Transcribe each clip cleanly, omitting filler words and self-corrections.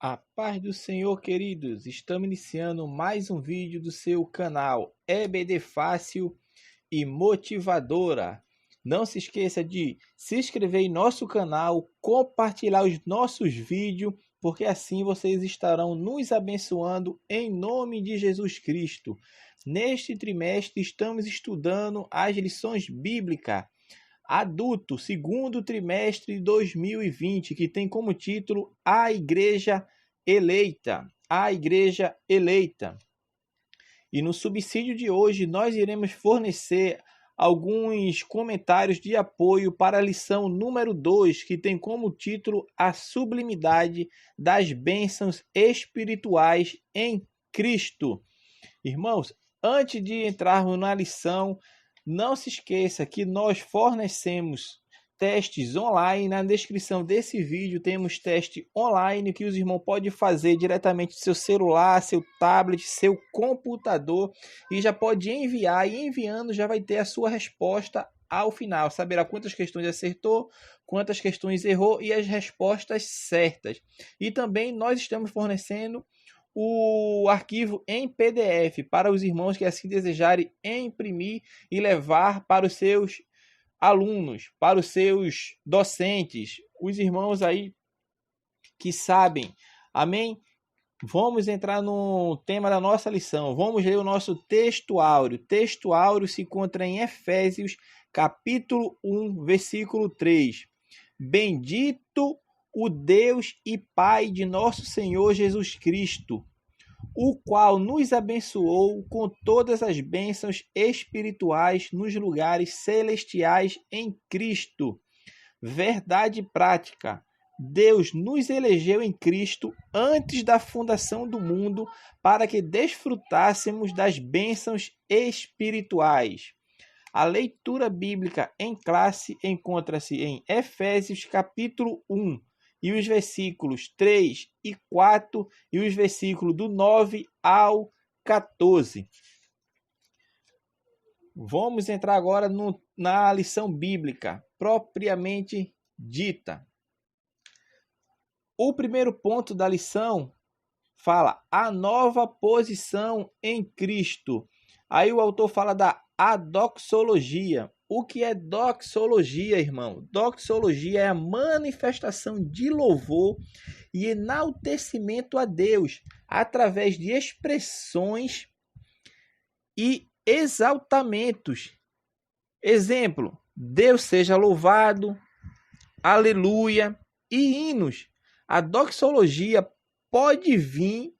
A paz do Senhor, queridos! Estamos iniciando mais um vídeo do seu canal EBD Fácil e Motivadora. Não se esqueça de se inscrever em nosso canal, compartilhar os nossos vídeos, porque assim vocês estarão nos abençoando em nome de Jesus Cristo. Neste trimestre estamos estudando as lições bíblicas adulto, segundo trimestre de 2020, que tem como título A Igreja Eleita. A Igreja Eleita. E no subsídio de hoje nós iremos fornecer alguns comentários de apoio para a lição número 2, que tem como título A Sublimidade das Bênçãos Espirituais em Cristo. Irmãos, antes de entrarmos na lição, não se esqueça que nós fornecemos testes online. Na descrição desse vídeo temos teste online que os irmãos podem fazer diretamente do seu celular, seu tablet, seu computador, e já pode enviar, e enviando já vai ter a sua resposta ao final. Saberá quantas questões acertou, quantas questões errou e as respostas certas. E também nós estamos fornecendo o arquivo em PDF para os irmãos que assim desejarem imprimir e levar para os seus alunos, para os seus docentes, os irmãos aí que sabem. Amém? Vamos entrar no tema da nossa lição. Vamos ler o nosso texto áureo. O texto áureo se encontra em Efésios, capítulo 1, versículo 3. Bendito o Deus e Pai de nosso Senhor Jesus Cristo, o qual nos abençoou com todas as bênçãos espirituais nos lugares celestiais em Cristo. Verdade prática. Deus nos elegeu em Cristo antes da fundação do mundo para que desfrutássemos das bênçãos espirituais. A leitura bíblica em classe encontra-se em Efésios capítulo 1, e os versículos 3 e 4, e os versículos do 9 ao 14. Vamos entrar agora na lição bíblica, propriamente dita. O primeiro ponto da lição fala a nova posição em Cristo. Aí o autor fala da adoxologia. O que é doxologia, irmão? Doxologia é a manifestação de louvor e enaltecimento a Deus através de expressões e exaltamentos. Exemplo: Deus seja louvado, aleluia, e hinos. A doxologia pode vir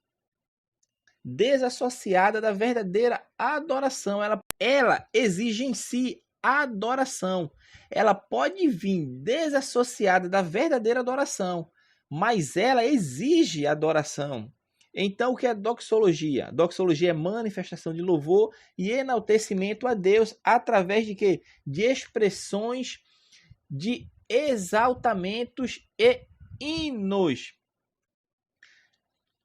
desassociada da verdadeira adoração. Ela exige em si adoração. Ela pode vir desassociada da verdadeira adoração, mas ela exige adoração. Então, o que é doxologia? Doxologia é manifestação de louvor e enaltecimento a Deus através de quê? De expressões de exaltamentos e hinos.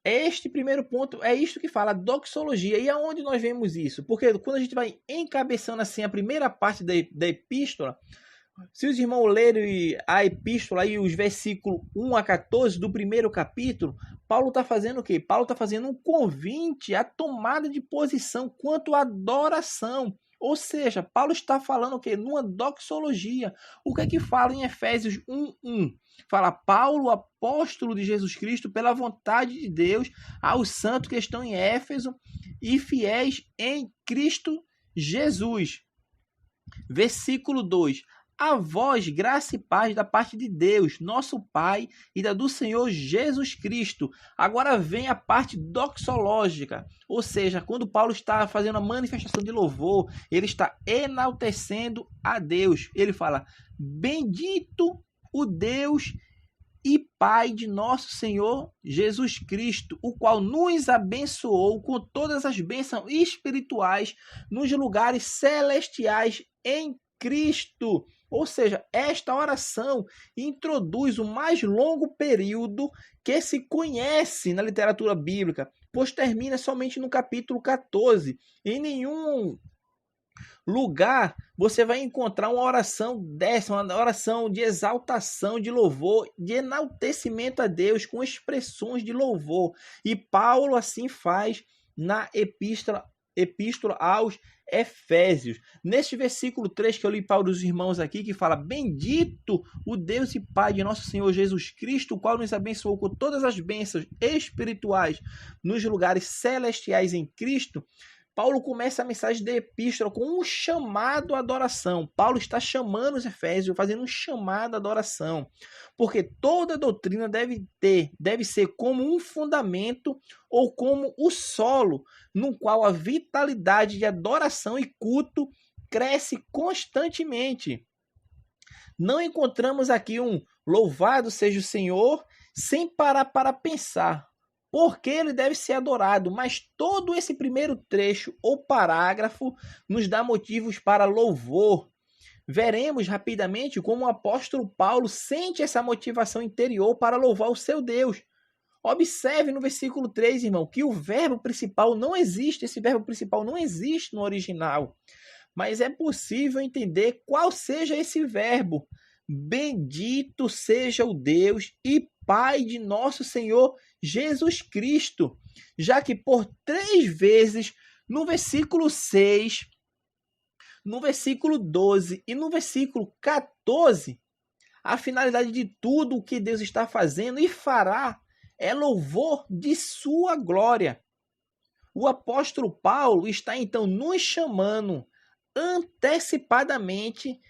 Este primeiro ponto é isto que fala doxologia. E aonde nós vemos isso? Porque quando a gente vai encabeçando assim a primeira parte da epístola, se os irmãos lerem a epístola e os versículos 1 a 14 do primeiro capítulo, Paulo está fazendo o quê? Paulo está fazendo um convite à tomada de posição quanto à adoração. Ou seja, Paulo está falando o quê? Numa doxologia. O que é que fala em Efésios 1:1? Fala: Paulo, apóstolo de Jesus Cristo, pela vontade de Deus, aos santos que estão em Éfeso e fiéis em Cristo Jesus. Versículo 2. A vós, graça e paz da parte de Deus, nosso Pai, e da do Senhor Jesus Cristo. Agora vem a parte doxológica, ou seja, quando Paulo está fazendo a manifestação de louvor, ele está enaltecendo a Deus. Ele fala: bendito o Deus e Pai de nosso Senhor Jesus Cristo, o qual nos abençoou com todas as bênçãos espirituais nos lugares celestiais em Cristo. Ou seja, esta oração introduz o mais longo período que se conhece na literatura bíblica, pois termina somente no capítulo 14. Em nenhum lugar, você vai encontrar uma oração dessa, uma oração de exaltação, de louvor, de enaltecimento a Deus, com expressões de louvor. E Paulo assim faz na epístola aos Efésios. Neste versículo 3 que eu li para os irmãos aqui, que fala: bendito o Deus e Pai de nosso Senhor Jesus Cristo, o qual nos abençoou com todas as bênçãos espirituais nos lugares celestiais em Cristo. Paulo começa a mensagem da epístola com um chamado à adoração. Paulo está chamando os Efésios, fazendo um chamado à adoração. Porque toda doutrina deve ser como um fundamento ou como o solo, no qual a vitalidade de adoração e culto cresce constantemente. Não encontramos aqui um louvado seja o Senhor sem parar para pensar porque ele deve ser adorado, mas todo esse primeiro trecho ou parágrafo nos dá motivos para louvor. Veremos rapidamente como o apóstolo Paulo sente essa motivação interior para louvar o seu Deus. Observe no versículo 3, irmão, que o verbo principal não existe, esse verbo principal não existe no original, mas é possível entender qual seja esse verbo. Bendito seja o Deus e Pai de nosso Senhor Jesus Cristo, já que por 3 vezes no versículo 6, no versículo 12 e no versículo 14, a finalidade de tudo o que Deus está fazendo e fará é louvor de sua glória. O apóstolo Paulo está então nos chamando antecipadamente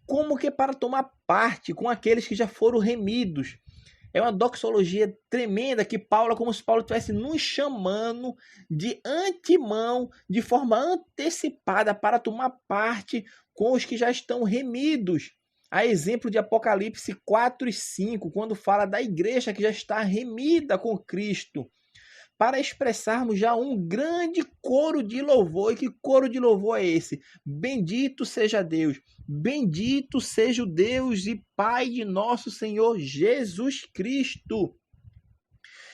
como que para tomar parte com aqueles que já foram remidos. É uma doxologia tremenda que Paulo, como se Paulo estivesse nos chamando de antemão, de forma antecipada, para tomar parte com os que já estão remidos. A exemplo de Apocalipse 4 e 5, quando fala da igreja que já está remida com Cristo, para expressarmos já um grande coro de louvor. E que coro de louvor é esse? Bendito seja Deus, bendito seja o Deus e Pai de nosso Senhor Jesus Cristo.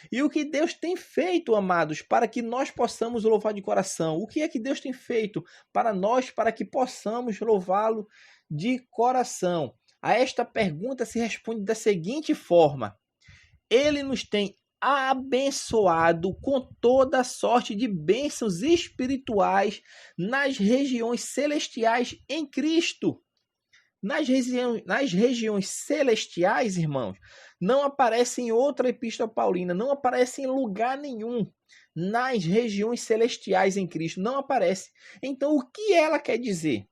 E o que Deus tem feito, amados, para que nós possamos louvar de coração? O que é que Deus tem feito para nós, para que possamos louvá-lo de coração? A esta pergunta se responde da seguinte forma: Ele nos tem abençoado com toda sorte de bênçãos espirituais nas regiões celestiais em Cristo. Nas regiões celestiais, irmãos, não aparece em outra epístola paulina, não aparece em lugar nenhum. Nas regiões celestiais em Cristo, não aparece. Então, o que ela quer dizer?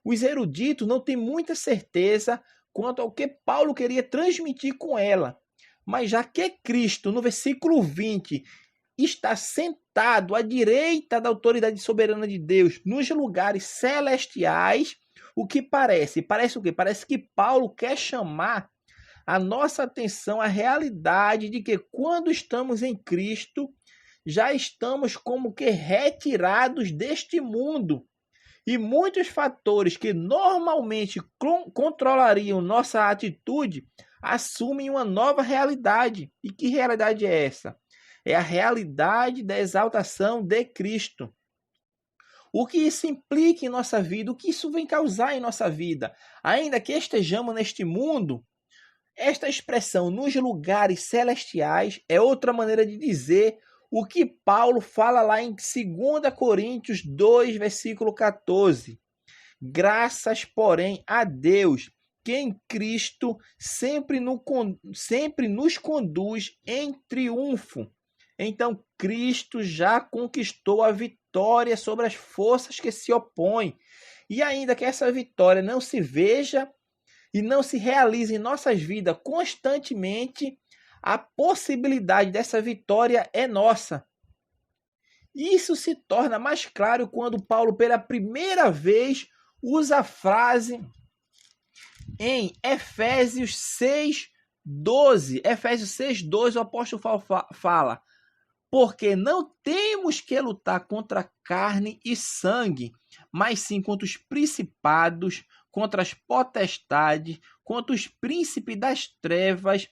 Os eruditos não têm muita certeza quanto ao que Paulo queria transmitir com ela. Mas já que Cristo, no versículo 20, está sentado à direita da autoridade soberana de Deus nos lugares celestiais, o que parece? Parece o quê? Parece que Paulo quer chamar a nossa atenção à realidade de que quando estamos em Cristo, já estamos como que retirados deste mundo. E muitos fatores que normalmente controlariam nossa atitude assumem uma nova realidade. E que realidade é essa? É a realidade da exaltação de Cristo. O que isso implica em nossa vida? O que isso vem causar em nossa vida? Ainda que estejamos neste mundo, esta expressão nos lugares celestiais é outra maneira de dizer o que Paulo fala lá em 2 Coríntios 2, versículo 14. Graças, porém, a Deus, que em Cristo sempre nos conduz em triunfo. Então, Cristo já conquistou a vitória sobre as forças que se opõem. E ainda que essa vitória não se veja e não se realize em nossas vidas constantemente, a possibilidade dessa vitória é nossa. Isso se torna mais claro quando Paulo, pela primeira vez, usa a frase em Efésios 6:12. Efésios 6:12, o apóstolo fala: porque não temos que lutar contra carne e sangue, mas sim contra os principados, contra as potestades, contra os príncipes das trevas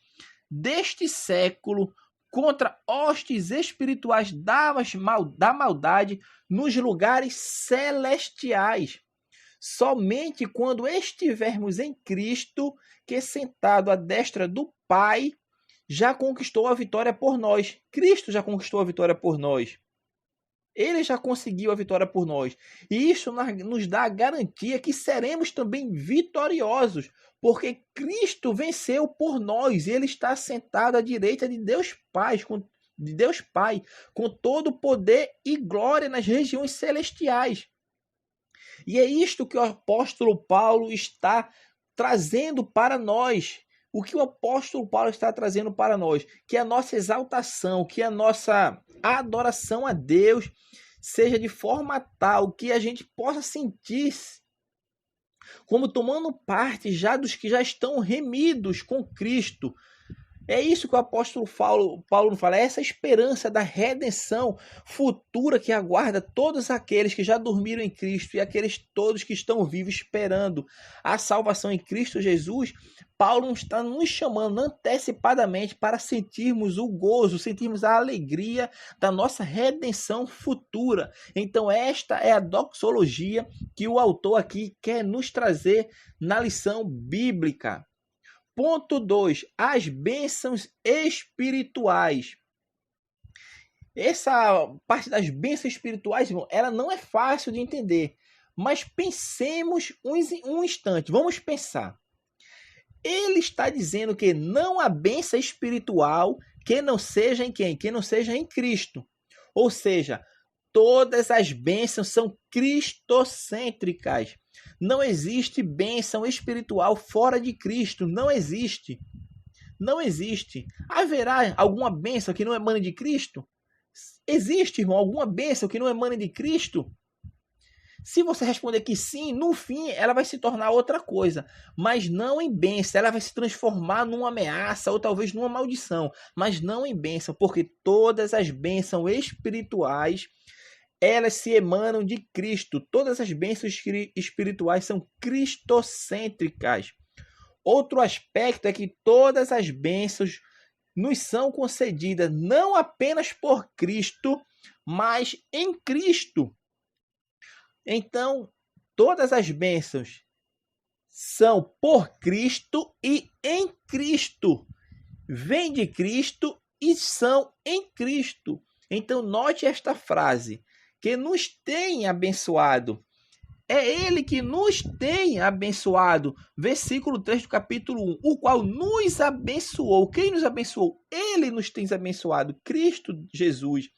deste século, contra hostes espirituais da maldade nos lugares celestiais. Somente quando estivermos em Cristo, que sentado à destra do Pai, já conquistou a vitória por nós. Cristo já conquistou a vitória por nós. Ele já conseguiu a vitória por nós. E isso nos dá a garantia que seremos também vitoriosos, porque Cristo venceu por nós. Ele está sentado à direita de Deus Pai, com todo o poder e glória nas regiões celestiais. E é isto que o apóstolo Paulo está trazendo para nós. O que o apóstolo Paulo está trazendo para nós? Que a nossa exaltação, que a nossa adoração a Deus seja de forma tal que a gente possa sentir como tomando parte já dos que já estão remidos com Cristo. É isso que o apóstolo Paulo fala, é essa esperança da redenção futura que aguarda todos aqueles que já dormiram em Cristo e aqueles todos que estão vivos esperando a salvação em Cristo Jesus. Paulo está nos chamando antecipadamente para sentirmos o gozo, sentirmos a alegria da nossa redenção futura. Então esta é a doxologia que o autor aqui quer nos trazer na lição bíblica. Ponto 2. As bênçãos espirituais. Essa parte das bênçãos espirituais, irmão, ela não é fácil de entender. Mas pensemos um instante. Vamos pensar. Ele está dizendo que não há bênção espiritual que não seja em quem? Que não seja em Cristo. Ou seja, todas as bênçãos são cristocêntricas. Não existe bênção espiritual fora de Cristo. Não existe. Não existe. Haverá alguma bênção que não emane de Cristo? Existe, irmão, alguma bênção que não emane de Cristo? Se você responder que sim, no fim ela vai se tornar outra coisa. Mas não em bênção. Ela vai se transformar numa ameaça ou talvez numa maldição. Mas não em bênção, porque todas as bênçãos espirituais elas se emanam de Cristo. Todas as bênçãos espirituais são cristocêntricas. Outro aspecto é que todas as bênçãos nos são concedidas não apenas por Cristo, mas em Cristo. Então, todas as bênçãos são por Cristo e em Cristo. Vêm de Cristo e são em Cristo. Então, note esta frase. Que nos tem abençoado. É Ele que nos tem abençoado. Versículo 3 do capítulo 1. O qual nos abençoou. Quem nos abençoou? Ele nos tem abençoado. Cristo Jesus.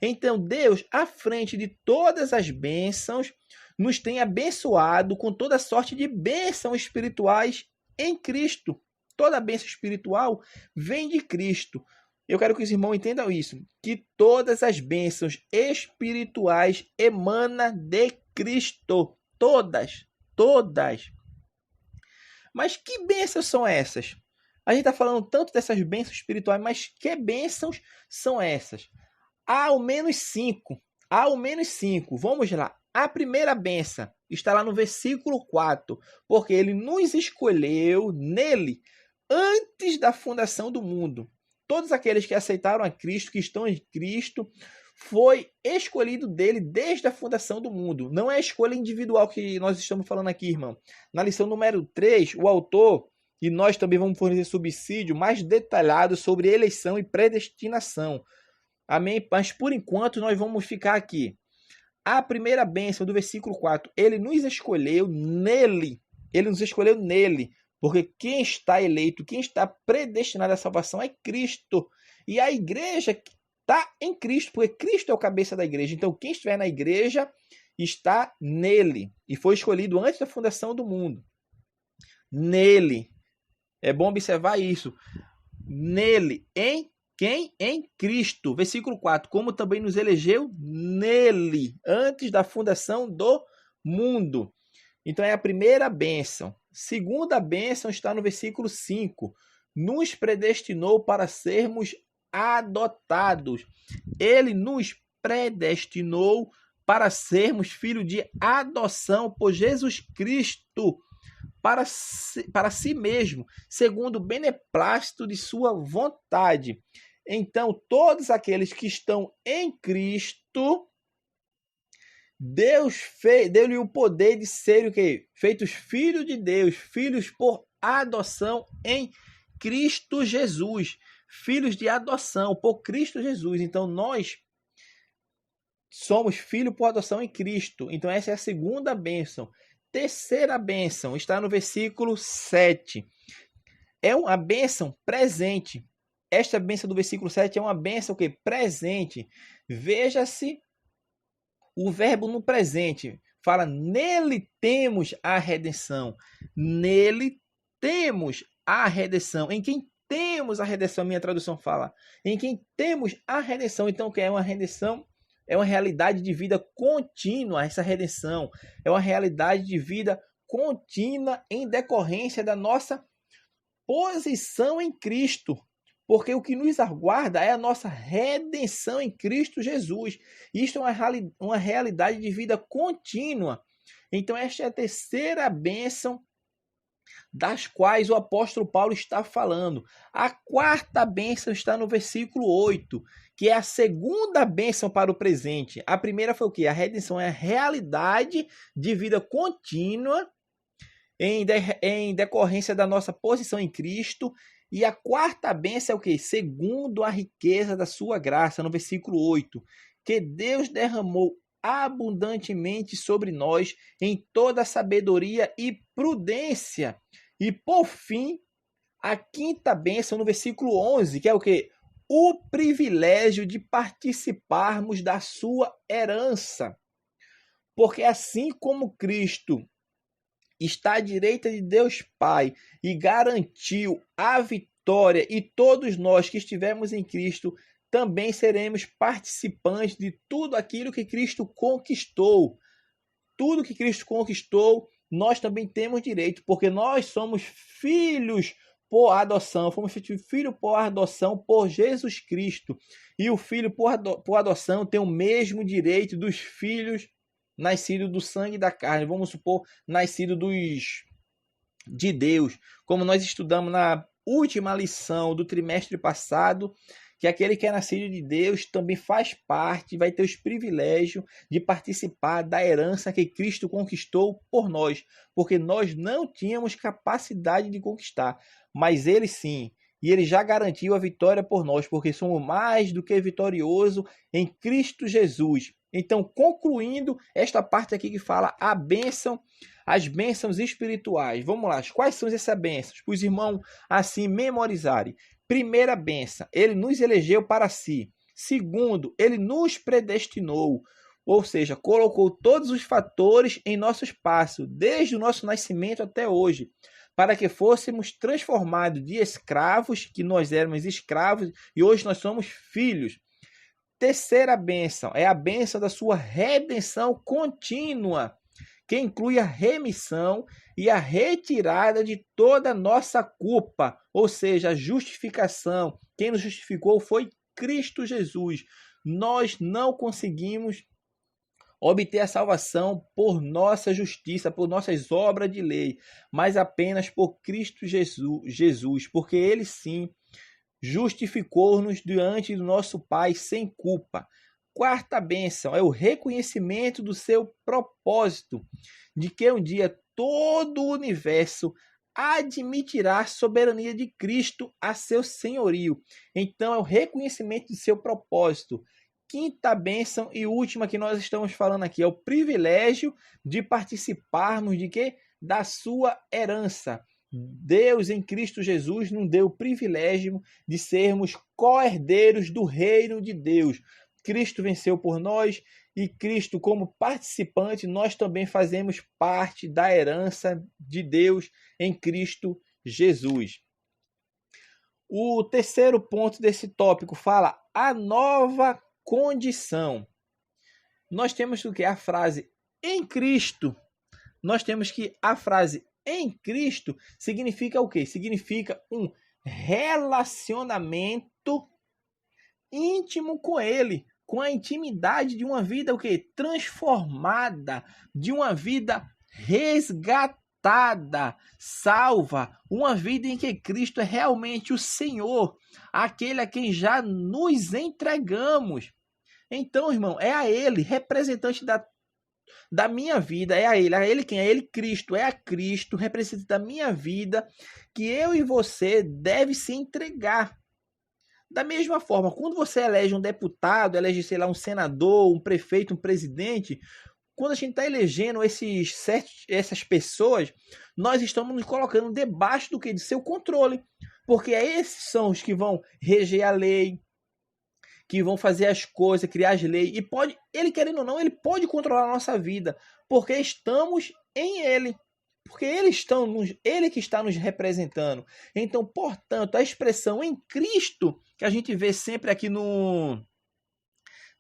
Então, Deus, à frente de todas as bênçãos, nos tem abençoado com toda sorte de bênçãos espirituais em Cristo. Toda bênção espiritual vem de Cristo. Eu quero que os irmãos entendam isso, que todas as bênçãos espirituais emanam de Cristo. Todas. Mas que bênçãos são essas? A gente está falando tanto dessas bênçãos espirituais, mas que bênçãos são essas? Há ao menos 5. Vamos lá. A primeira bênção está lá no versículo 4, porque ele nos escolheu nele antes da fundação do mundo. Todos aqueles que aceitaram a Cristo, que estão em Cristo, foi escolhido dele desde a fundação do mundo. Não é a escolha individual que nós estamos falando aqui, irmão. Na lição número 3, o autor, e nós também vamos fornecer subsídio mais detalhado sobre eleição e predestinação. Amém? Mas por enquanto nós vamos ficar aqui. A primeira bênção do versículo 4, ele nos escolheu nele. Ele nos escolheu nele. Porque quem está eleito, quem está predestinado à salvação é Cristo. E a igreja está em Cristo, porque Cristo é o cabeça da igreja. Então, quem estiver na igreja está nele. E foi escolhido antes da fundação do mundo. Nele. É bom observar isso. Nele. Em quem? Em Cristo. Versículo 4. Como também nos elegeu nele, antes da fundação do mundo. Então, é a primeira bênção. Segunda bênção está no versículo 5. Nos predestinou para sermos adotados. Ele nos predestinou para sermos filhos de adoção por Jesus Cristo para si mesmo, segundo o beneplácito de sua vontade. Então, todos aqueles que estão em Cristo, Deus deu-lhe o poder de serem o quê? Feitos filhos de Deus, filhos por adoção em Cristo Jesus. Filhos de adoção por Cristo Jesus. Então, nós somos filhos por adoção em Cristo. Então, essa é a segunda bênção. Terceira bênção está no versículo 7. É uma bênção presente. Esta bênção do versículo 7 é uma bênção que presente. Veja-se o verbo no presente. Fala, nele temos a redenção. Nele temos a redenção. Em quem temos a redenção, minha tradução fala. Em quem temos a redenção. Então, o que é uma redenção? É uma realidade de vida contínua, essa redenção. É uma realidade de vida contínua em decorrência da nossa posição em Cristo. Porque o que nos aguarda é a nossa redenção em Cristo Jesus. Isto é uma realidade de vida contínua. Então, esta é a terceira bênção das quais o apóstolo Paulo está falando. A quarta bênção está no versículo 8, que é a segunda bênção para o presente. A primeira foi o quê? A redenção é a realidade de vida contínua em decorrência da nossa posição em Cristo. E a quarta bênção é o quê? Segundo a riqueza da sua graça, no versículo 8, que Deus derramou abundantemente sobre nós em toda sabedoria e prudência. E por fim, a quinta bênção no versículo 11, que é o quê? O privilégio de participarmos da sua herança. Porque assim como Cristo está à direita de Deus Pai e garantiu a vitória, e todos nós que estivermos em Cristo também seremos participantes de tudo aquilo que Cristo conquistou. Tudo que Cristo conquistou, nós também temos direito, porque nós somos filhos por adoção, fomos filhos por adoção por Jesus Cristo. E o filho por adoção tem o mesmo direito dos filhos nascidos do sangue e da carne, vamos supor, nascidos de Deus. Como nós estudamos na última lição do trimestre passado, que aquele que é nascido de Deus também faz parte, vai ter os privilégios de participar da herança que Cristo conquistou por nós, porque nós não tínhamos capacidade de conquistar, mas Ele sim, e Ele já garantiu a vitória por nós, porque somos mais do que vitoriosos em Cristo Jesus. Então, concluindo esta parte aqui que fala a bênção, as bênçãos espirituais. Vamos lá, quais são essas bênçãos? Para os irmãos assim memorizarem. Primeira bênção, ele nos elegeu para si. Segundo, ele nos predestinou, ou seja, colocou todos os fatores em nosso espaço, desde o nosso nascimento até hoje, para que fôssemos transformados de escravos, que nós éramos escravos, e hoje nós somos filhos. Terceira bênção é a bênção da sua redenção contínua, que inclui a remissão e a retirada de toda a nossa culpa, ou seja, a justificação. Quem nos justificou foi Cristo Jesus. Nós não conseguimos obter a salvação por nossa justiça, por nossas obras de lei, mas apenas por Cristo Jesus, porque Ele sim justificou-nos diante do nosso Pai sem culpa. Quarta bênção é o reconhecimento do seu propósito, de que um dia todo o universo admitirá a soberania de Cristo a seu senhorio. Então é o reconhecimento do seu propósito. Quinta bênção e última que nós estamos falando aqui é o privilégio de participarmos de quê? Da sua herança. Deus em Cristo Jesus nos deu o privilégio de sermos co-herdeiros do reino de Deus. Cristo venceu por nós e Cristo, como participante, nós também fazemos parte da herança de Deus em Cristo Jesus. O terceiro ponto desse tópico fala a nova condição. Nós temos o que? A frase em Cristo. Nós temos que a frase em Cristo significa o quê? Significa um relacionamento íntimo com Ele, com a intimidade de uma vida o quê? Transformada, de uma vida resgatada tratada, salva, uma vida em que Cristo é realmente o Senhor, aquele a quem já nos entregamos. Então, irmão, é a Ele, representante da minha vida, é a Ele quem? É Ele, Cristo, é a Cristo, representante da minha vida, que eu e você deve se entregar. Da mesma forma, quando você elege um deputado, elege, sei lá, um senador, um prefeito, um presidente, quando a gente está elegendo essas pessoas, nós estamos nos colocando debaixo do que? De seu controle. Porque esses são os que vão reger a lei, que vão fazer as coisas, criar as leis. E ele querendo ou não, ele pode controlar a nossa vida. Porque estamos em ele. Porque ele que está nos representando. Então, portanto, a expressão em Cristo, que a gente vê sempre aqui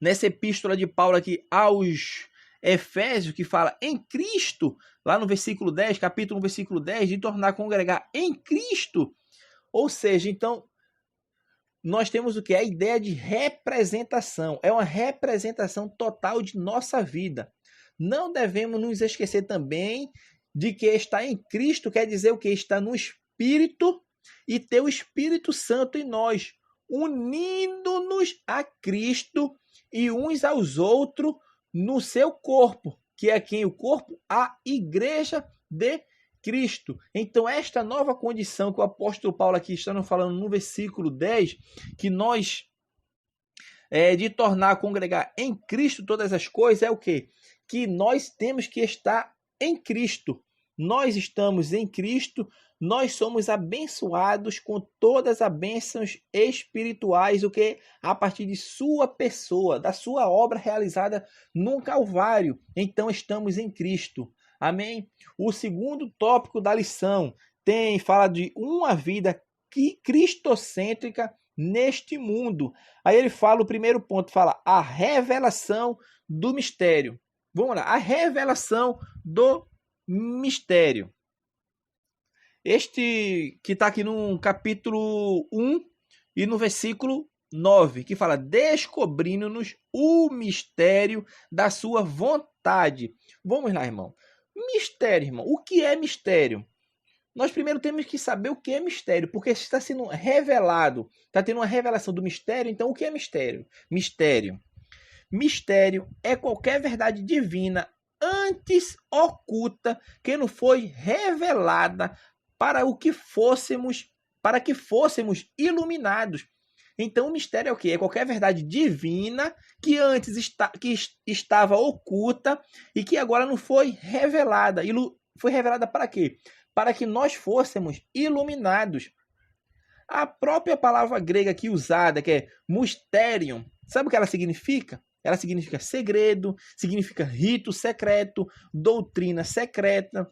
nessa epístola de Paulo aqui aos Efésios, que fala em Cristo, lá no versículo 10, capítulo 1, versículo 10, de tornar a congregar em Cristo. Ou seja, então, nós temos o que? A ideia de representação. É uma representação total de nossa vida. Não devemos nos esquecer também de que estar em Cristo quer dizer o que? Está no Espírito e ter o Espírito Santo em nós, unindo-nos a Cristo e uns aos outros no seu corpo, que é quem? O corpo? A Igreja de Cristo. Então, esta nova condição que o apóstolo Paulo aqui está nos falando no versículo 10, que nós, de tornar a congregar em Cristo todas as coisas, é o quê? Que nós temos que estar em Cristo. Nós estamos em Cristo, nós somos abençoados com todas as bênçãos espirituais, o que? A partir de sua pessoa, da sua obra realizada no Calvário. Então, estamos em Cristo. Amém? O segundo tópico da lição fala de uma vida cristocêntrica neste mundo. Aí ele fala, o primeiro ponto, fala a revelação do mistério. Vamos lá, a revelação do mistério. Este que está aqui no capítulo 1 e no versículo 9, que fala descobrindo-nos o mistério da sua vontade. Vamos lá, irmão. Mistério, irmão. O que é mistério? Nós primeiro temos que saber o que é mistério, porque está sendo revelado, está tendo uma revelação do mistério, então o que é mistério? Mistério é qualquer verdade divina antes oculta que não foi revelada para que fôssemos iluminados. Então o mistério é o quê? É qualquer verdade divina que antes estava oculta e que agora não foi revelada. Foi revelada para quê? Para que nós fôssemos iluminados. A própria palavra grega aqui usada, que é mysterion, sabe o que ela significa? Ela significa segredo, significa rito secreto, doutrina secreta.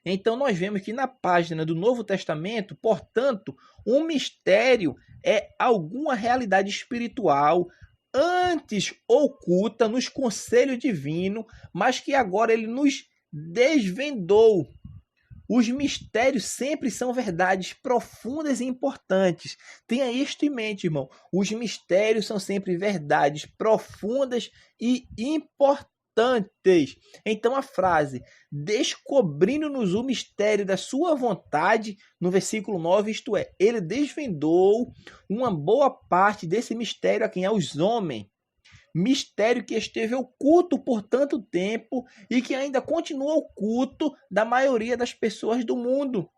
Então, nós vemos que na página do Novo Testamento, portanto, um mistério é alguma realidade espiritual antes oculta nos conselhos divinos, mas que agora ele nos desvendou. Os mistérios sempre são verdades profundas e importantes. Tenha isto em mente, irmão. Os mistérios são sempre verdades profundas e importantes. Então a frase descobrindo-nos o mistério da sua vontade, no versículo 9, isto é, ele desvendou uma boa parte desse mistério a quem? Aos homens. Mistério que esteve oculto por tanto tempo e que ainda continua oculto da maioria das pessoas do mundo.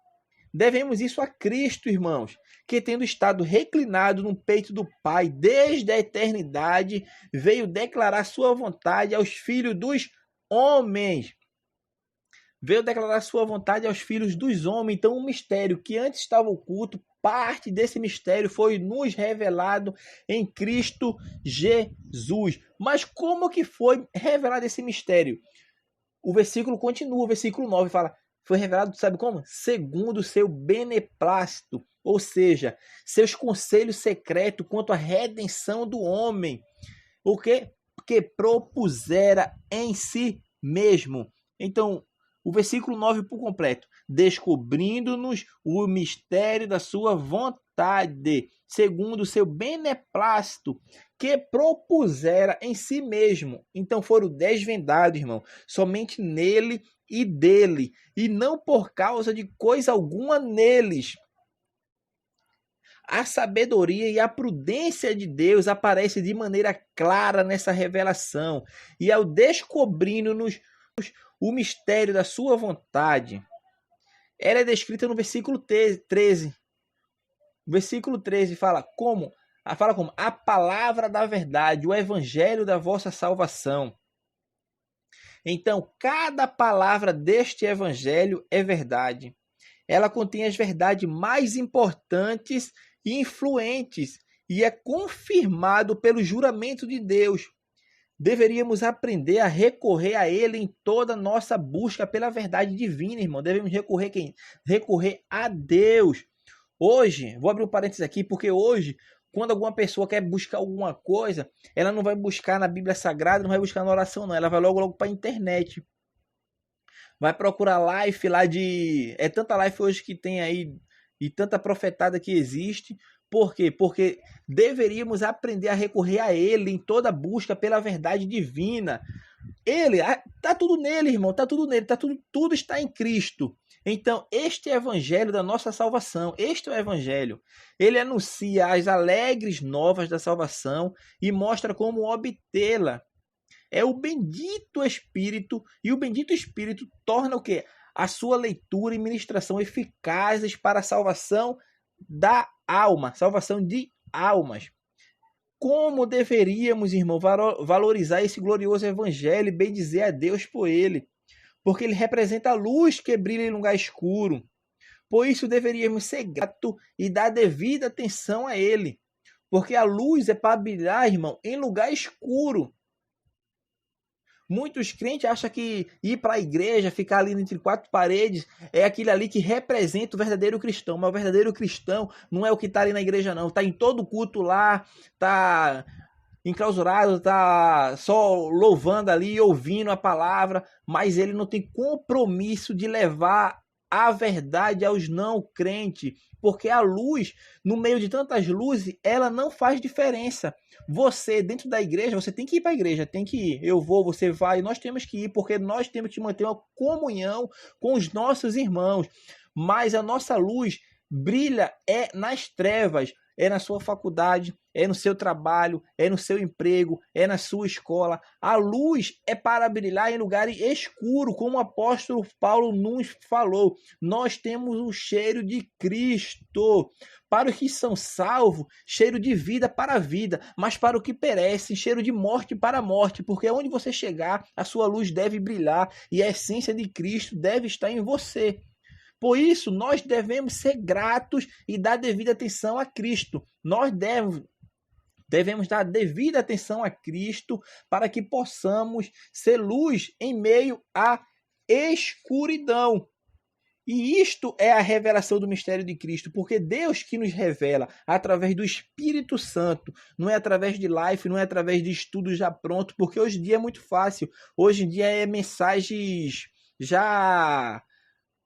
Devemos isso a Cristo, irmãos, que tendo estado reclinado no peito do Pai desde a eternidade, veio declarar sua vontade aos filhos dos homens. Veio declarar sua vontade aos filhos dos homens. Então, um mistério que antes estava oculto, parte desse mistério foi nos revelado em Cristo Jesus. Mas como que foi revelado esse mistério? O versículo continua, o versículo 9 fala: foi revelado, sabe como? Segundo o seu beneplácito, ou seja, seus conselhos secretos quanto à redenção do homem, o que propusera em si mesmo. Então, o versículo 9 por completo: descobrindo-nos o mistério da sua vontade, segundo o seu beneplácito, que propusera em si mesmo. Então foram desvendados, irmão, somente nele e dele, e não por causa de coisa alguma neles. A sabedoria e a prudência de Deus aparece de maneira clara nessa revelação, e ao descobrindo-nos o mistério da sua vontade, ela é descrita no versículo 13. O versículo 13 fala como a palavra da verdade, o evangelho da vossa salvação. Então, cada palavra deste evangelho é verdade. Ela contém as verdades mais importantes e influentes e é confirmado pelo juramento de Deus. Deveríamos aprender a recorrer a ele em toda nossa busca pela verdade divina, irmão. Devemos recorrer a quem? Recorrer a Deus. Hoje, vou abrir um parênteses aqui, porque hoje, quando alguma pessoa quer buscar alguma coisa, ela não vai buscar na Bíblia Sagrada, não vai buscar na oração, não. Ela vai logo para a internet. Vai procurar live lá de... É tanta live hoje que tem aí e tanta profetada que existe. Por quê? Porque deveríamos aprender a recorrer a ele em toda busca pela verdade divina. Ele, tá tudo nele, irmão, tá tudo nele, tudo está em Cristo. Então, este é o evangelho da nossa salvação. Este é o evangelho. Ele anuncia as alegres novas da salvação e mostra como obtê-la. É o bendito Espírito, e o bendito Espírito torna o quê? A sua leitura e ministração eficazes para a salvação da alma, salvação de almas. Como deveríamos, irmão, valorizar esse glorioso evangelho e bendizer a Deus por ele, porque ele representa a luz que brilha em lugar escuro. Por isso deveríamos ser gratos e dar devida atenção a ele, porque a luz é para brilhar, irmão, em lugar escuro. Muitos crentes acham que ir para a igreja, ficar ali entre quatro paredes, é aquele ali que representa o verdadeiro cristão. Mas o verdadeiro cristão não é o que está ali na igreja, não. Está em todo culto lá, está enclausurado, está só louvando ali, ouvindo a palavra, mas ele não tem compromisso de levar a verdade aos não crentes, porque a luz, no meio de tantas luzes, ela não faz diferença. Você, dentro da igreja, você tem que ir para a igreja, tem que ir. Eu vou, você vai, nós temos que ir, porque nós temos que manter uma comunhão com os nossos irmãos. Mas a nossa luz brilha nas trevas, é na sua faculdade, é no seu trabalho, é no seu emprego, é na sua escola. A luz é para brilhar em lugares escuros, como o apóstolo Paulo nos falou. Nós temos o cheiro de Cristo. Para os que são salvos, cheiro de vida para a vida, mas para o que perece, cheiro de morte para a morte, porque onde você chegar, a sua luz deve brilhar e a essência de Cristo deve estar em você. Por isso, nós devemos ser gratos e dar devida atenção a Cristo. Nós devemos dar devida atenção a Cristo para que possamos ser luz em meio à escuridão. E isto é a revelação do mistério de Cristo, porque Deus que nos revela através do Espírito Santo, não é através de live, não é através de estudos já pronto, porque hoje em dia é muito fácil. Hoje em dia é mensagens já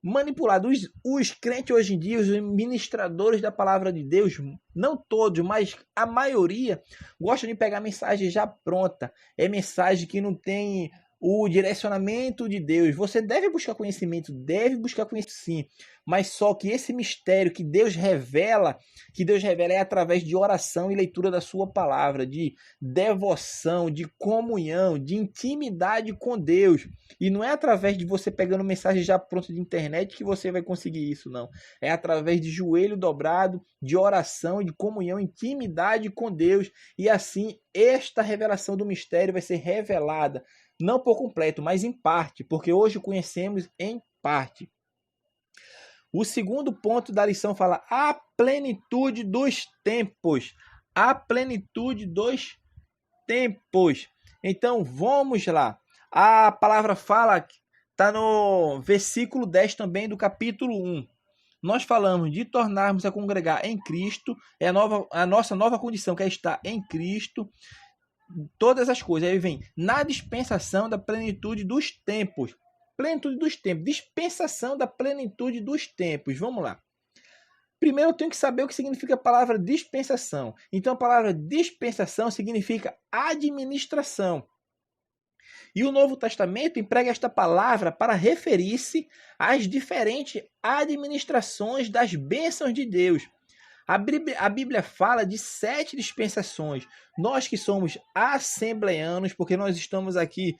manipulados. Os crentes hoje em dia, os ministradores da palavra de Deus, não todos, mas a maioria, gostam de pegar mensagem já pronta. É mensagem que não tem o direcionamento de Deus. Você deve buscar conhecimento sim, mas só que esse mistério que Deus revela é através de oração e leitura da sua palavra, de devoção, de comunhão, de intimidade com Deus. E não é através de você pegando mensagem já pronta de internet que você vai conseguir isso, não. É através de joelho dobrado, de oração, de comunhão, intimidade com Deus. E assim, esta revelação do mistério vai ser revelada não por completo, mas em parte, porque hoje conhecemos em parte. O segundo ponto da lição fala a plenitude dos tempos. A plenitude dos tempos. Então, vamos lá. A palavra fala, está no versículo 10 também do capítulo 1. Nós falamos de tornarmos a congregar em Cristo, é a nossa nova condição, que é estar em Cristo. Todas as coisas, aí vem na dispensação da plenitude dos tempos. Plenitude dos tempos, dispensação da plenitude dos tempos. Vamos lá. Primeiro eu tenho que saber o que significa a palavra dispensação. Então a palavra dispensação significa administração. E o Novo Testamento emprega esta palavra para referir-se às diferentes administrações das bênçãos de Deus. A Bíblia fala de 7 dispensações. Nós que somos assembleanos, porque nós estamos aqui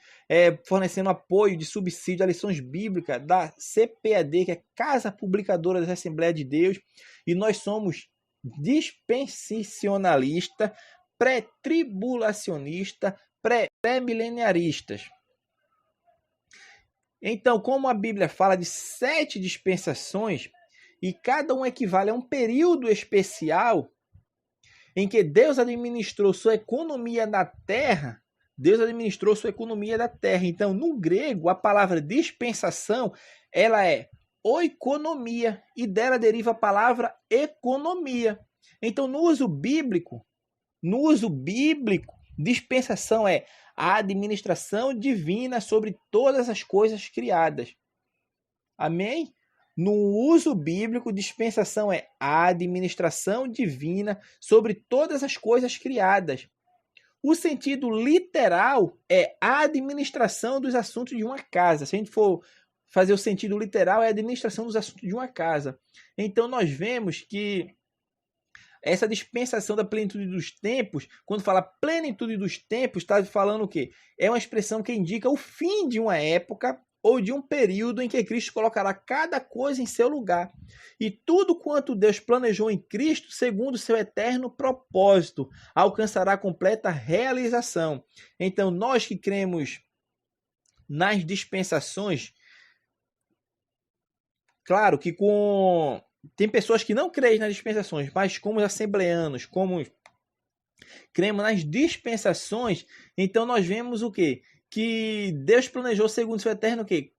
fornecendo apoio de subsídio a lições bíblicas da CPAD, que é Casa Publicadora da Assembleia de Deus, e nós somos dispensacionalista, pré-tribulacionista, pré-mileniaristas. Então, como a Bíblia fala de 7 dispensações, e cada um equivale a um período especial em que Deus administrou sua economia na terra. Deus administrou sua economia da terra. Então, no grego, a palavra dispensação, ela é oikonomia, e dela deriva a palavra economia. Então, no uso bíblico, dispensação é a administração divina sobre todas as coisas criadas. Amém? No uso bíblico, dispensação é a administração divina sobre todas as coisas criadas. O sentido literal é a administração dos assuntos de uma casa. Se a gente for fazer o sentido literal, é a administração dos assuntos de uma casa. Então, nós vemos que essa dispensação da plenitude dos tempos, quando fala plenitude dos tempos, está falando o quê? É uma expressão que indica o fim de uma época ou de um período em que Cristo colocará cada coisa em seu lugar. E tudo quanto Deus planejou em Cristo, segundo seu eterno propósito, alcançará completa realização. Então, nós que cremos nas dispensações, claro que tem pessoas que não creem nas dispensações, mas como os assembleanos, como cremos nas dispensações, então nós vemos o quê? Que Deus planejou segundo seu eterno que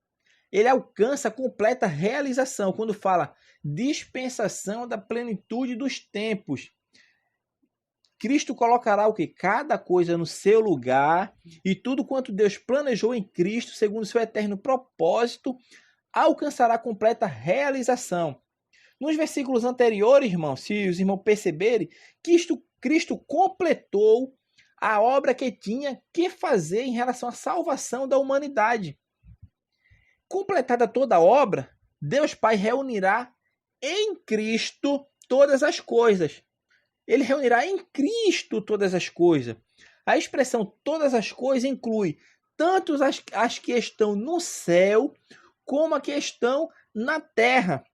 ele alcança a completa realização. Quando fala dispensação da plenitude dos tempos, Cristo colocará o que? Cada coisa no seu lugar, e tudo quanto Deus planejou em Cristo, segundo seu eterno propósito, alcançará a completa realização. Nos versículos anteriores, irmãos, se os irmãos perceberem, Cristo completou a obra que tinha que fazer em relação à salvação da humanidade. Completada toda a obra, Deus Pai reunirá em Cristo todas as coisas. Ele reunirá em Cristo todas as coisas. A expressão todas as coisas inclui tanto as que estão no céu como as que estão na terra.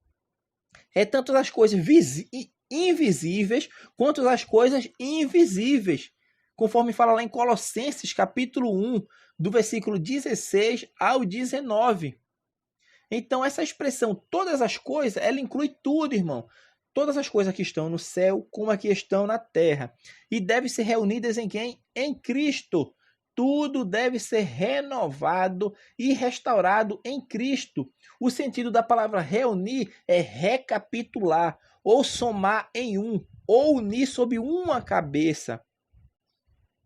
É tanto as coisas invisíveis quanto as coisas invisíveis, conforme fala lá em Colossenses, capítulo 1, do versículo 16 ao 19. Então, essa expressão, todas as coisas, ela inclui tudo, irmão. Todas as coisas que estão no céu, como as que estão na terra. E devem ser reunidas em quem? Em Cristo. Tudo deve ser renovado e restaurado em Cristo. O sentido da palavra reunir é recapitular, ou somar em um, ou unir sob uma cabeça.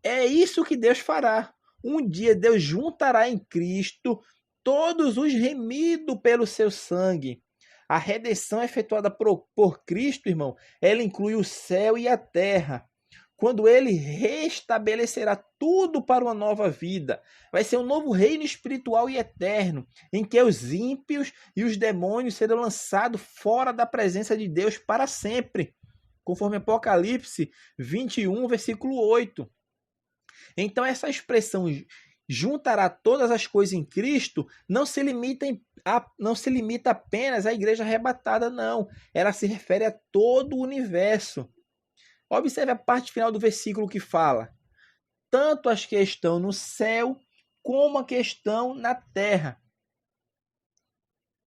É isso que Deus fará. Um dia Deus juntará em Cristo todos os remidos pelo seu sangue. A redenção efetuada por Cristo, irmão, ela inclui o céu e a terra. Quando ele restabelecerá tudo para uma nova vida, vai ser um novo reino espiritual e eterno, em que os ímpios e os demônios serão lançados fora da presença de Deus para sempre, conforme Apocalipse 21, versículo 8. Então, essa expressão juntará todas as coisas em Cristo não se limita apenas à igreja arrebatada, não. Ela se refere a todo o universo. Observe a parte final do versículo que fala: tanto as que estão no céu como as que estão na terra.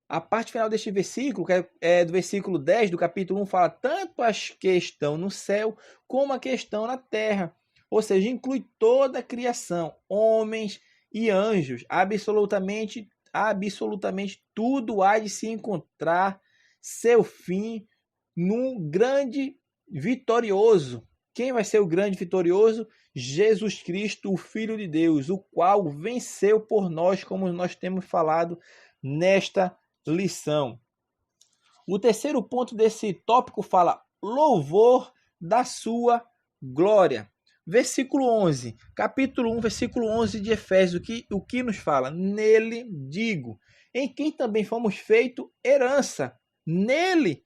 A parte final deste versículo, que é do versículo 10 do capítulo 1, fala tanto as que estão no céu como as que estão na terra. Ou seja, inclui toda a criação, homens e anjos. Absolutamente tudo há de se encontrar seu fim num grande vitorioso. Quem vai ser o grande vitorioso? Jesus Cristo, o Filho de Deus, o qual venceu por nós, como nós temos falado nesta lição. O terceiro ponto desse tópico fala louvor da sua glória. Versículo 11, capítulo 1, versículo 11 de Efésios, o que nos fala? Nele digo, em quem também fomos feito herança. Nele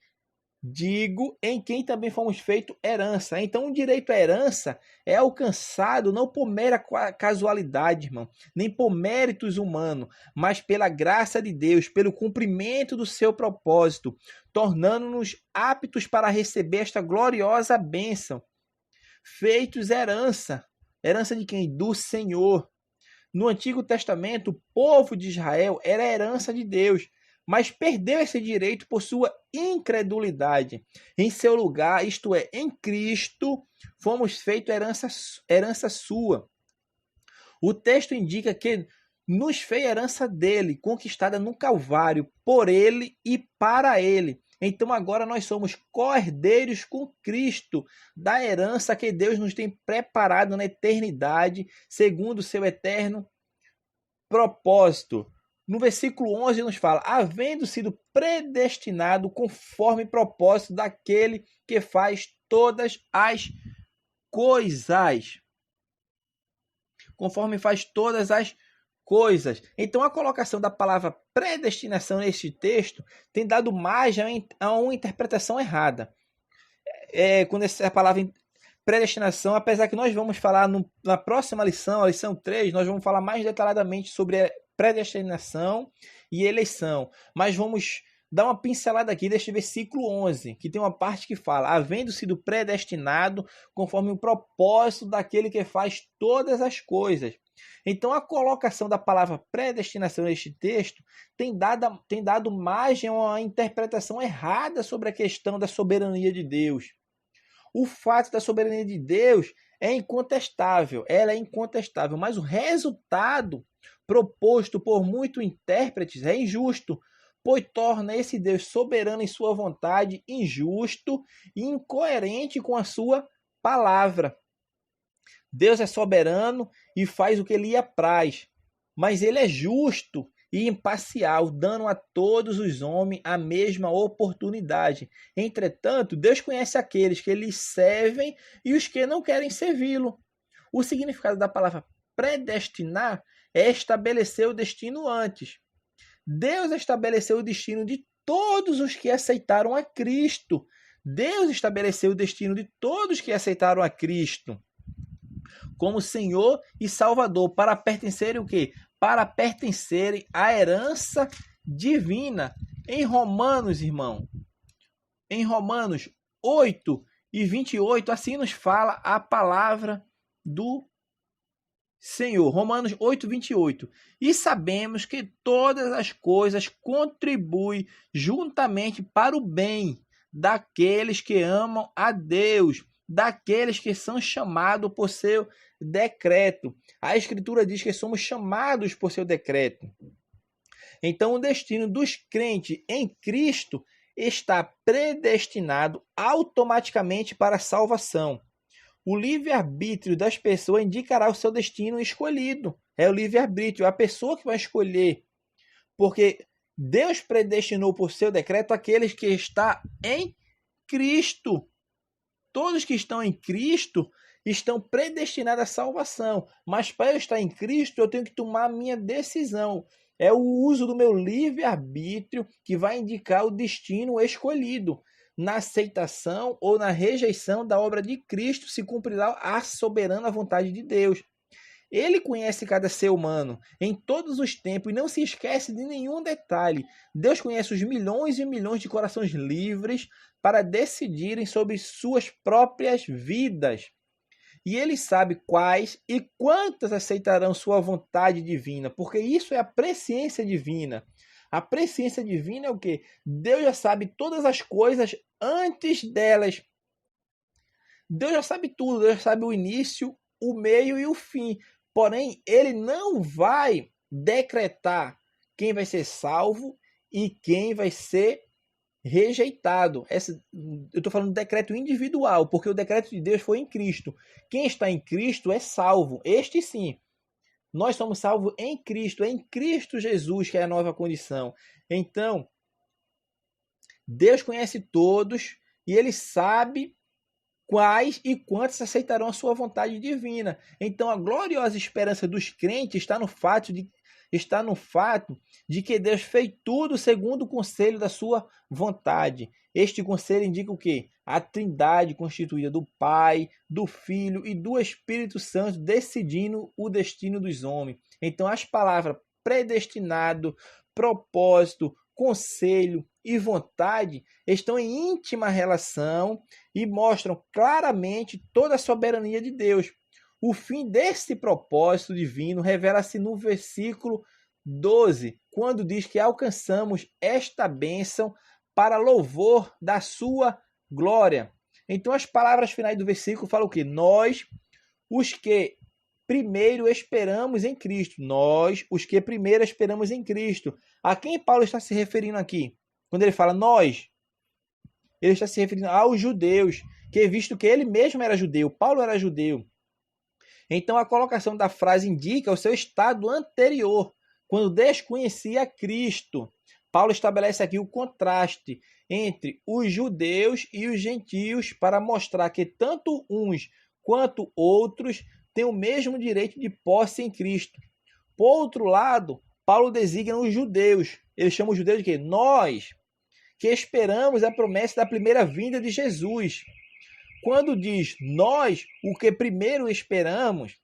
digo, em quem também fomos feito herança. Então, o direito à herança é alcançado não por mera casualidade, irmão, nem por méritos humanos, mas pela graça de Deus, pelo cumprimento do seu propósito, tornando-nos aptos para receber esta gloriosa bênção. Feitos herança. Herança de quem? Do Senhor. No Antigo Testamento, o povo de Israel era a herança de Deus, mas perdeu esse direito por sua incredulidade. Em seu lugar, isto é, em Cristo, fomos feitos herança sua. O texto indica que nos fez herança dele, conquistada no Calvário, por ele e para ele. Então agora nós somos co-herdeiros com Cristo da herança que Deus nos tem preparado na eternidade, segundo o seu eterno propósito. No versículo 11 nos fala, havendo sido predestinado conforme propósito daquele que faz todas as coisas. Conforme faz todas as coisas. Então a colocação da palavra predestinação neste texto tem dado margem a uma interpretação errada. Quando essa palavra predestinação, apesar que nós vamos falar na próxima lição, a lição 3, nós vamos falar mais detalhadamente sobre a predestinação e eleição. Mas vamos dar uma pincelada aqui deste versículo 11, que tem uma parte que fala, havendo sido predestinado conforme o propósito daquele que faz todas as coisas. Então, a colocação da palavra predestinação neste texto tem dado margem a uma interpretação errada sobre a questão da soberania de Deus. O fato da soberania de Deus é incontestável, ela é incontestável, mas o resultado proposto por muitos intérpretes é injusto, pois torna esse Deus soberano em sua vontade injusto e incoerente com a sua palavra. Deus é soberano e faz o que lhe apraz, mas ele é justo e imparcial, dando a todos os homens a mesma oportunidade. Entretanto, Deus conhece aqueles que lhe servem e os que não querem servi-lo. O significado da palavra predestinar é estabelecer o destino antes. Deus estabeleceu o destino de todos os que aceitaram a Cristo. Deus estabeleceu o destino de todos que aceitaram a Cristo como Senhor e Salvador, para pertencerem o quê? Para pertencerem à herança divina. Em Romanos, irmão, em Romanos 8 e 28, assim nos fala a palavra do Senhor. Romanos 8, 28. E sabemos que todas as coisas contribuem juntamente para o bem daqueles que amam a Deus, daqueles que são chamados por seu decreto. A Escritura diz que somos chamados por seu decreto. Então, o destino dos crentes em Cristo está predestinado automaticamente para a salvação. O livre-arbítrio das pessoas indicará o seu destino escolhido. É o livre-arbítrio, a pessoa que vai escolher. Porque Deus predestinou por seu decreto aqueles que estão em Cristo. Todos que estão em Cristo estão predestinados à salvação. Mas para eu estar em Cristo, eu tenho que tomar a minha decisão. É o uso do meu livre-arbítrio que vai indicar o destino escolhido. Na aceitação ou na rejeição da obra de Cristo se cumprirá a soberana vontade de Deus. Ele conhece cada ser humano em todos os tempos e não se esquece de nenhum detalhe. Deus conhece os milhões e milhões de corações livres para decidirem sobre suas próprias vidas. E ele sabe quais e quantas aceitarão sua vontade divina, porque isso é a presciência divina. A presciência divina é o quê? Deus já sabe todas as coisas antes delas. Deus já sabe tudo, Deus já sabe o início, o meio e o fim. Porém, ele não vai decretar quem vai ser salvo e quem vai ser rejeitado. Eu estou falando do decreto individual, porque o decreto de Deus foi em Cristo. Quem está em Cristo é salvo. Este sim. Nós somos salvos em Cristo. É em Cristo Jesus que é a nova condição. Então, Deus conhece todos e ele sabe quais e quantos aceitarão a sua vontade divina. Então, a gloriosa esperança dos crentes está no fato de que Deus fez tudo segundo o conselho da sua vontade. Este conselho indica o quê? A Trindade constituída do Pai, do Filho e do Espírito Santo decidindo o destino dos homens. Então, as palavras predestinado, propósito, conselho e vontade estão em íntima relação e mostram claramente toda a soberania de Deus. O fim desse propósito divino revela-se no versículo 12, quando diz que alcançamos esta bênção para louvor da sua glória. Então, as palavras finais do versículo falam o quê? Nós, os que primeiro esperamos em Cristo. Nós, os que primeiro esperamos em Cristo. A quem Paulo está se referindo aqui? Quando ele fala nós, ele está se referindo aos judeus, que visto que ele mesmo era judeu, Paulo era judeu. Então, a colocação da frase indica o seu estado anterior, quando desconhecia Cristo. Paulo estabelece aqui o contraste entre os judeus e os gentios para mostrar que tanto uns quanto outros têm o mesmo direito de posse em Cristo. Por outro lado, Paulo designa os judeus. Ele chama os judeus de quê? Nós, que esperamos a promessa da primeira vinda de Jesus. Quando diz nós, o que primeiro esperamos,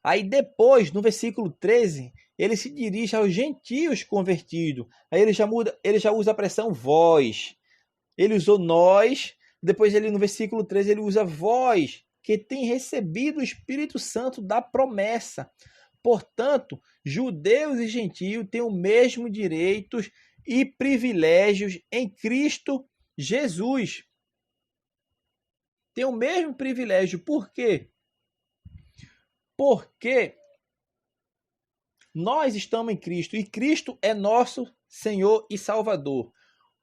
aí depois, no versículo 13, ele se dirige aos gentios convertidos. Aí ele já usa a expressão vós. Ele usou nós, depois ele no versículo 13 ele usa vós, que tem recebido o Espírito Santo da promessa. Portanto, judeus e gentios têm os mesmos direitos e privilégios em Cristo Jesus. Tem o mesmo privilégio. Por quê? Porque nós estamos em Cristo e Cristo é nosso Senhor e Salvador.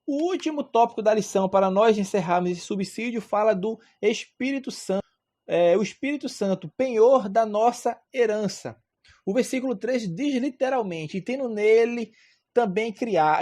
O último tópico da lição para nós encerrarmos esse subsídio fala do Espírito Santo. O Espírito Santo, penhor da nossa herança. O versículo 3 diz literalmente, e tendo nele também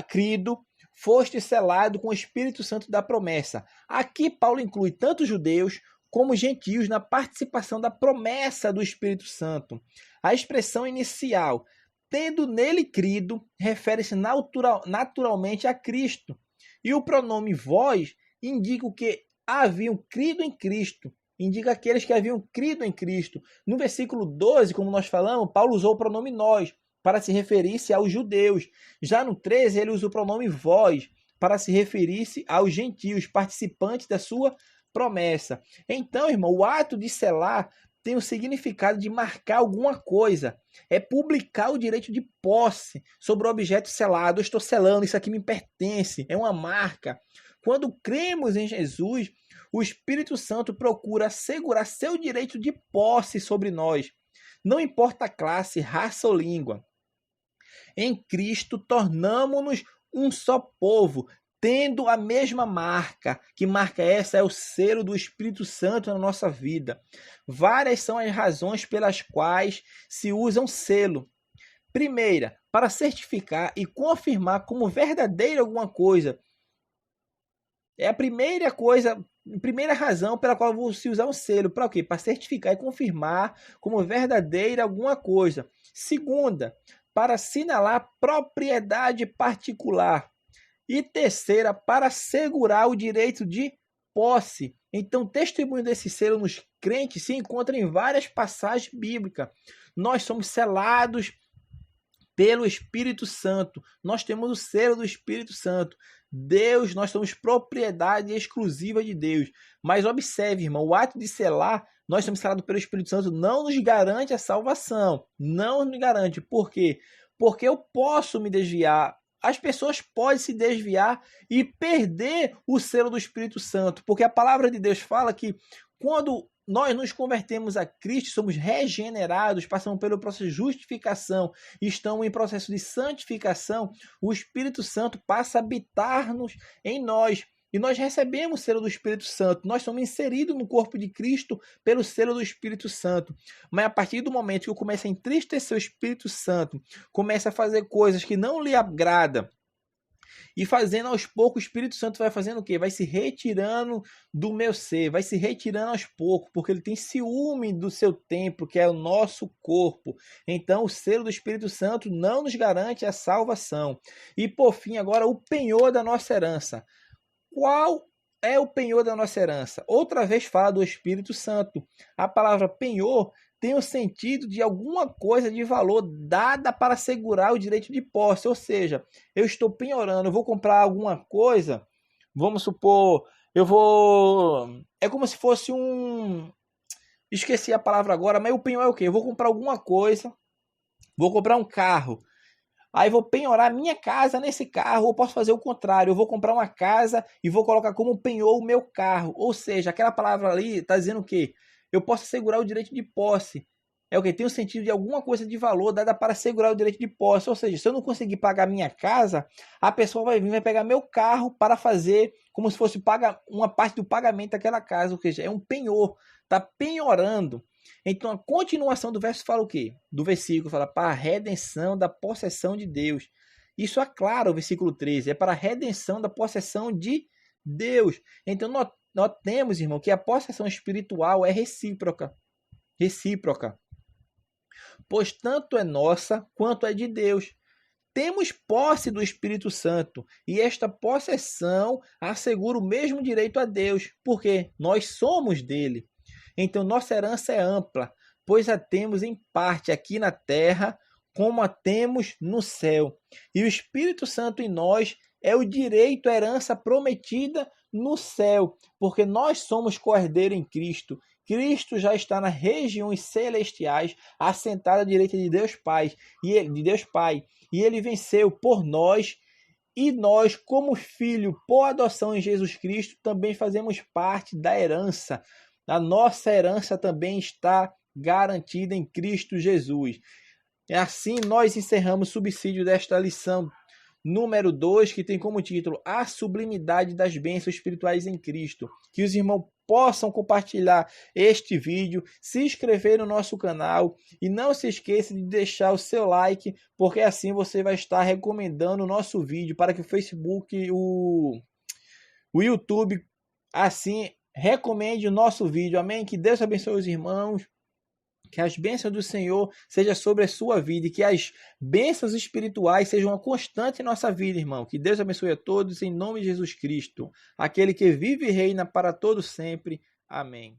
crido, foste selado com o Espírito Santo da promessa. Aqui Paulo inclui tanto judeus como gentios na participação da promessa do Espírito Santo. A expressão inicial, tendo nele crido, refere-se naturalmente a Cristo. E o pronome vós indica o que haviam crido em Cristo. Indica aqueles que haviam crido em Cristo. No versículo 12, como nós falamos, Paulo usou o pronome nós para se referir-se aos judeus. Já no 13, ele usa o pronome vós para se referir-se aos gentios, participantes da sua promessa. Então, irmão, o ato de selar tem o significado de marcar alguma coisa. É publicar o direito de posse sobre o objeto selado. Eu estou selando, isso aqui me pertence, é uma marca. Quando cremos em Jesus, o Espírito Santo procura assegurar seu direito de posse sobre nós. Não importa a classe, raça ou língua. Em Cristo, tornamo-nos um só povo, tendo a mesma marca. Que marca essa? É o selo do Espírito Santo na nossa vida. Várias são as razões pelas quais se usa um selo. Primeira, para certificar e confirmar como verdadeira alguma coisa. É a primeira razão pela qual se usar um selo. Para o quê? Para certificar e confirmar como verdadeira alguma coisa. Segunda, para assinalar propriedade particular. E terceira, para assegurar o direito de posse. Então, o testemunho desse selo nos crentes se encontra em várias passagens bíblicas. Nós somos selados pelo Espírito Santo. Nós temos o selo do Espírito Santo. Deus, nós somos propriedade exclusiva de Deus. Mas observe, irmão, o ato de selar, nós somos selados pelo Espírito Santo, não nos garante a salvação. Não nos garante. Por quê? Porque eu posso me desviar. As pessoas podem se desviar e perder o selo do Espírito Santo. Porque a palavra de Deus fala que quando nós nos convertemos a Cristo, somos regenerados, passamos pelo processo de justificação, estamos em processo de santificação, o Espírito Santo passa a habitar-nos em nós. E nós recebemos o selo do Espírito Santo. Nós somos inseridos no corpo de Cristo pelo selo do Espírito Santo. Mas a partir do momento que eu começo a entristecer o Espírito Santo, começo a fazer coisas que não lhe agradam, E fazendo aos poucos, o Espírito Santo vai fazendo o quê? Vai se retirando do meu ser, vai se retirando aos poucos, porque ele tem ciúme do seu templo, que é o nosso corpo. Então, o selo do Espírito Santo não nos garante a salvação. E, por fim, agora, o penhor da nossa herança. Qual é o penhor da nossa herança? Outra vez fala do Espírito Santo. A palavra penhor tem o sentido de alguma coisa de valor dada para assegurar o direito de posse. Ou seja, eu estou penhorando, eu vou comprar alguma coisa, vamos supor, eu vou... É como se fosse um... Esqueci a palavra agora, mas o penhor é o quê? Eu vou comprar alguma coisa, vou comprar um carro. Aí vou penhorar minha casa nesse carro, ou posso fazer o contrário, eu vou comprar uma casa e vou colocar como penhor o meu carro. Ou seja, aquela palavra ali está dizendo o quê? Eu posso assegurar o direito de posse. É o que? Tem o sentido de alguma coisa de valor dada para assegurar o direito de posse. Ou seja, se eu não conseguir pagar minha casa, a pessoa vai vir, vai pegar meu carro para fazer como se fosse uma parte do pagamento daquela casa. Ou seja, é um penhor, está penhorando. Então a continuação do verso fala o quê? Do versículo fala para a redenção da possessão de Deus. Isso aclara o versículo 13, é para a redenção da possessão de Deus. Então nós temos, irmão, que a possessão espiritual é recíproca. Recíproca. Pois tanto é nossa quanto é de Deus. Temos posse do Espírito Santo e esta possessão assegura o mesmo direito a Deus, porque nós somos dele. Então nossa herança é ampla, pois a temos em parte aqui na terra, como a temos no céu. E o Espírito Santo em nós é o direito à herança prometida no céu, porque nós somos co-herdeiro em Cristo. Cristo já está nas regiões celestiais, assentado à direita de Deus Pai, e ele venceu por nós. E nós, como filho por adoção em Jesus Cristo, também fazemos parte da herança. A nossa herança também está garantida em Cristo Jesus. E assim nós encerramos o subsídio desta lição número 2, que tem como título A Sublimidade das Bênçãos Espirituais em Cristo. Que os irmãos possam compartilhar este vídeo, se inscrever no nosso canal e não se esqueça de deixar o seu like, porque assim você vai estar recomendando o nosso vídeo para que o Facebook, o YouTube, assim recomende o nosso vídeo. Amém? Que Deus abençoe os irmãos. Que as bênçãos do Senhor sejam sobre a sua vida e que as bênçãos espirituais sejam uma constante em nossa vida, irmão. Que Deus abençoe a todos em nome de Jesus Cristo, aquele que vive e reina para todos sempre. Amém.